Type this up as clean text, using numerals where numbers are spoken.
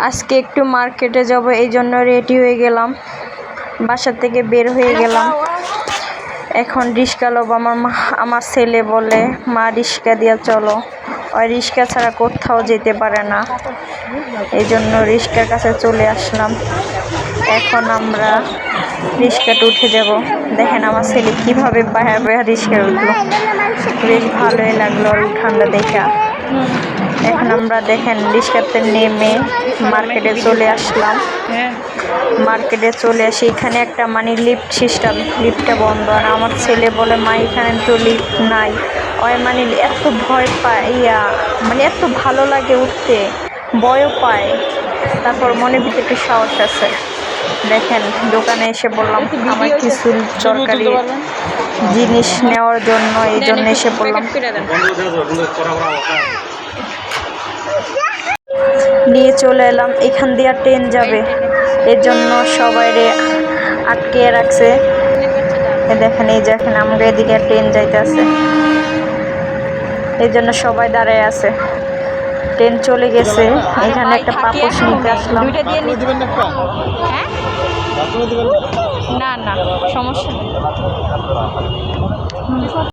আজকে একটু মার্কেটে যাব, এই জন্য রেডি হয়ে গেলাম, বাসা থেকে বের হয়ে গেলাম। এখন রিক্সা লোব। আমার ছেলে বলে, মা রিক্সা দিয়ে চলো। ওই রিক্সা ছাড়া কোথাও যেতে পারে না, এই জন্য রিক্সার কাছে চলে আসলাম। এখন আমরা রিক্সাতে উঠে যাব। দেখেন আমার ছেলে কিভাবে বাইরে রিক্সায় উঠলো, বেশ ভালোই লাগলো আর উঠানটা দেখা। এখন আমরা দেখেন রিক্সাতে নেমে মার্কেটে চলে আসলাম। মার্কেটে চলে আসি, এখানে একটা লিফট সিস্টেম, লিফটটা বন্ধ। আর আমার ছেলে বলে, মা এখানে তো লিফট নাই। ওই এত ভয় পায়, এত ভালো লাগে উঠতে, ভয়ও পায়, তারপর মনের ভিতরে একটু সাহস আছে। দেখেন দোকানে এসে বললাম আমার কিছু দরকারি জিনিস নেওয়ার জন্য, এই জন্য এসে বললাম। নিয়ে চলে এলাম। এখান দিয়ে ট্রেন যাবে, এর জন্য সবাইরে আটকে রাখছে। দেখেন এই দেখেন আমাদের এদিকে ট্রেন যাইতেছে, এই জন্য সবাই দাঁড়ায় আছে। ট্রেন চলে গেছে। এখানে একটা পাপোশ নিতে আসলাম। না না সমস্যা নেই।